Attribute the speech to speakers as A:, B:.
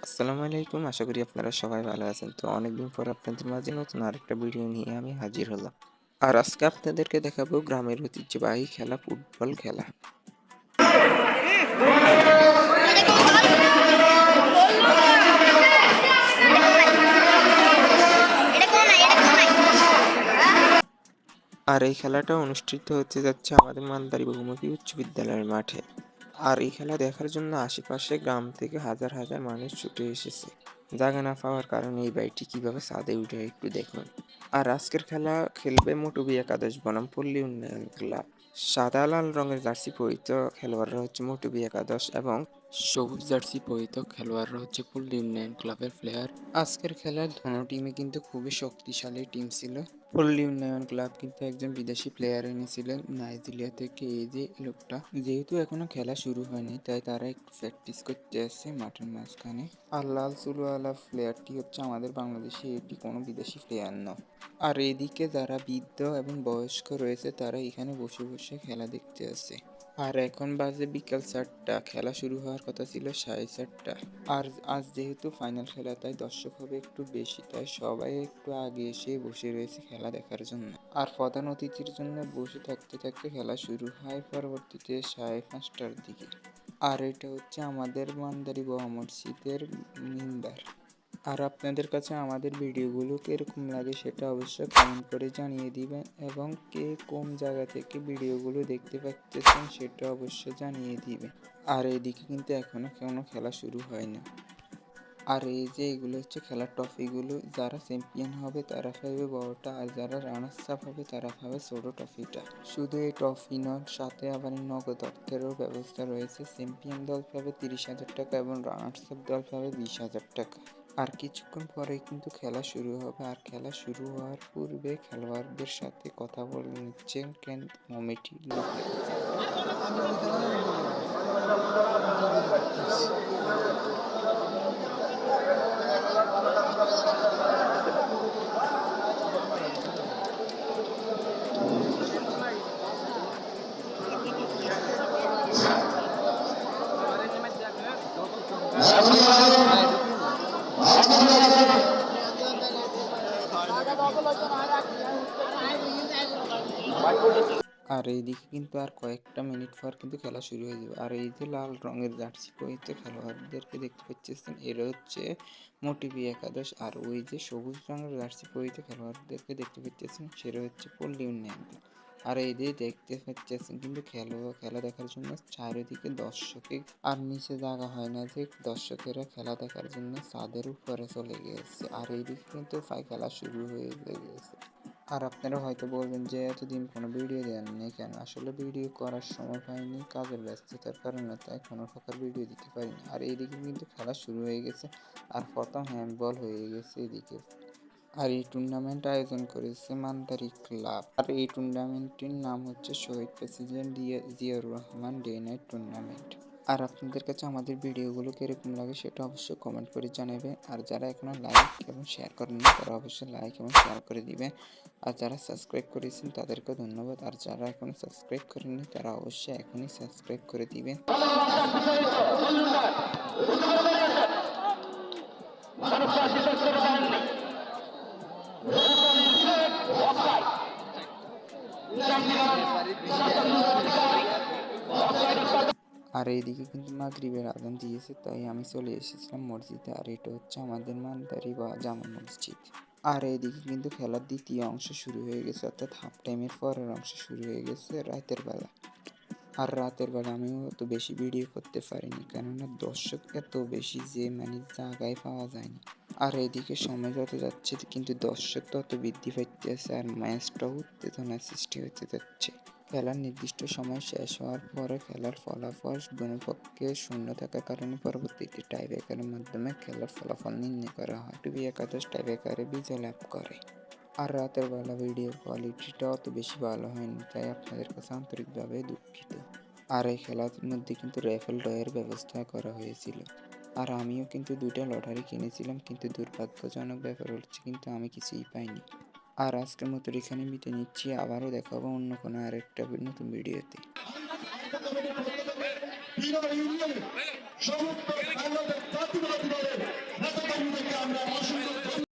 A: আসসালামু আলাইকুম। আশা করি আপনারা সবাই ভালো আছেন। তো অনেকদিন পর আপনাদের মাঝে নতুন আরেকটা ভিডিও নিয়ে আমি হাজির হলাম। আর আজকে আপনাদেরকে দেখাবো গ্রামের ঐতিহ্যবাহী খেলা ফুটবল খেলা। আর এই খেলাটা অনুষ্ঠিত হতে যাচ্ছে আমাদের মান্দারী বহুমুখী উচ্চ বিদ্যালয়ের মাঠে। আর এই খেলা দেখার জন্য আশেপাশে গ্রাম থেকে হাজার হাজার মানুষ ছুটে এসেছে। জায়গা না পাওয়ার কারণে এই বাড়িটি কিভাবে ছাদে উঠে একটু দেখুন। আর আজকের খেলা খেলবে মটুবি একাদশ বনাম পল্লী উন্নয়ন ক্লাব। সাদা লাল রঙের জার্সি পরিহিত খেলোয়াড়রা হচ্ছে মটুবি একাদশ এবং সবুজ জার্সি পরিহিত খেলোয়াড়রা হচ্ছে পল্লী উন্নয়ন ক্লাবের প্লেয়ার। আজকের খেলার দোনো টিমে কিন্তু খুবই শক্তিশালী টিম ছিল। পল্লী উন্নয়ন ক্লাব কিন্তু একজন বিদেশি প্লেয়ার এনেছিলেন নাইজেরিয়া থেকে, এই যে লোকটা। যেহেতু এখনো খেলা শুরু হয়নি তাই তারা একটু প্র্যাকটিস করতে আসছে মাঠের মাঝখানে। আর লাল চুলওয়ালা প্লেয়ারটি হচ্ছে আমাদের বাংলাদেশি, এটি কোনো বিদেশি প্লেয়ার নয়। আর এদিকে যারা বৃদ্ধ এবং বয়স্ক রয়েছে তারা এখানে বসে বসে খেলা দেখতে আসে। আর এখন বাজে বিকাল 4টা, খেলা শুরু হওয়ার কথা ছিল 4:30। আর আজ যেহেতু ফাইনাল খেলা তাই দর্শক হবে একটু বেশি, তাই সবাই একটু আগে এসে বসে রয়েছে খেলা দেখার জন্য। আর প্রধান অতিথির জন্য বসে থাকতে থাকতে খেলা শুরু হয় পরবর্তীতে 5:30টার দিকে। আর এটা হচ্ছে আমাদের মান্দারী বাবা মসজিদের মিম্বার। আর আপনাদের কাছে আমাদের ভিডিওগুলো কিরকম লাগে সেটা অবশ্যই কমেন্ট করে জানিয়ে দিবেন, এবং কে কোন জায়গা থেকে ভিডিওগুলো দেখতে পাচ্ছেন সেটা অবশ্যই জানিয়ে দিবেন। আর এইদিকে কিন্তু এখনো কোনো খেলা শুরু হয় না। আর এই যে এগুলো হচ্ছে খেলার ট্রফিগুলো, যারা চ্যাম্পিয়ন হবে তারা পাবে বড়টা, আর যারা রানার্স আপ হবে তারা পাবে ছোট ট্রফিটা। শুধু এই ট্রফি নয়, সাথে আবার নগদ অর্থেরও ব্যবস্থা রয়েছে। চ্যাম্পিয়ন দল পাবে 30,000 টাকা এবং রানার্স আপ দল পাবে 20,000 টাকা। আর কিছুক্ষণ পরেই কিন্তু খেলা শুরু হবে। আর খেলা শুরু হওয়ার পূর্বে খেলোয়াড়দের সাথে কথা বলে নিচ্ছেন কমিটির লোকেরা। আর এইদিকে কিন্তু আর কয়েকটা মিনিট পর কিন্তু খেলা শুরু হয়ে যাবে। আর এই যে লাল রঙের জার্সি পরিহিত খেলোয়াড়দেরকে দেখতে পাচ্ছেন, এরা হচ্ছে মটিবি একাদশ। আর ওই যে সবুজ রঙের জার্সি পরিহিত খেলোয়াড়দেরকে দেখতে পাচ্ছেন সেটা হচ্ছে পল্লী উন্নয়ন। আর এই যে দেখতে পাচ্ছেন কিন্তু খেলা দেখার জন্য চারিদিকে দর্শকে, আর নিচে জায়গা হয় না যে দর্শকেরা খেলা দেখার জন্য ছাদের উপরে চলে গেছে। আর এইদিকে কিন্তু খেলা শুরু হয়ে গেছে। আর আপনারা হয়তো বলবেন যে এতদিন কোনো ভিডিও দেননি কেন? আসলে ভিডিও করার সময় পাইনি, কাজের ব্যস্ততার কারণে, তাই কোনো প্রকার ভিডিও দিতে পারিনি। আর এইদিকে কিন্তু খেলা শুরু হয়ে গেছে, আর প্রথম হ্যান্ডবল হয়ে গেছে এদিকে। আর এই টুর্নামেন্ট আয়োজন করেছে মান্দারী ক্লাব। আর এই টুর্নামেন্টটির নাম হচ্ছে Shaheed president Ziaur Rahman day night tournament. আর আপনাদের কাছে আমাদের ভিডিওগুলো কিরকম লাগে সেটা অবশ্যই কমেন্ট করে জানাবেন। আর যারা এখনো লাইক এবং শেয়ার করেননি তারা অবশ্যই লাইক এবং শেয়ার করে দিবেন। আর যারা সাবস্ক্রাইব করেছেন তাদেরকে ধন্যবাদ। আর যারা এখনো সাবস্ক্রাইব করেননি তারা অবশ্যই এখনই সাবস্ক্রাইব করে দিবেন। আর এইদিকে কিন্তু মাগরিবের আজান দিয়েছে, তাই আমি চলে এসেছিলাম মসজিদে। আর এটা হচ্ছে আমাদের মান্দারী বা জামা মসজিদ। আর এইদিকে কিন্তু খেলার দ্বিতীয় অংশ শুরু হয়ে গেছে, অর্থাৎ হাফ টাইমের পরের অংশ শুরু হয়ে গেছে রাতের বেলা। আর রাতের বেলা আমিও অত বেশি ভিডিও করতে পারিনি, কেননা দর্শক এত বেশি যে জায়গায় পাওয়া যায়নি। আর এদিকে সময় যত যাচ্ছে কিন্তু দর্শক তত বৃদ্ধি পাইতেছে, আর ম্যাচটাও উত্তেজনার সৃষ্টি হতে যাচ্ছে। খেলার নির্দিষ্ট সময় শেষ হওয়ার পরে খেলার ফলাফল দুই পক্ষে শূন্য থাকার কারণে পরবর্তীতে টাইব্রেকারের মাধ্যমে খেলার ফলাফল নির্ণয় করা হয়। টুবি একাদশ টাইব্রেকারে বিজয় লাভ করে। আর রাতের বেলা ভিডিওর কোয়ালিটিটা অত বেশি ভালো হয়নি, তাই আপনাদের কাছে আন্তরিকভাবে দুঃখিত। আর এই খেলার মধ্যে কিন্তু র্যাফেল ড্রয়ের ব্যবস্থা করা হয়েছিল। আর আমিও কিন্তু 2টা লটারি কিনেছিলাম, কিন্তু দুর্ভাগ্যজনক ব্যাপার হচ্ছে কিন্তু আমি কিছুই পাইনি। আর আজকের মতো এখানে মিটে নিচ্ছি, আবারও দেখাবো অন্য কোনো আরেকটা নতুন ভিডিওতে।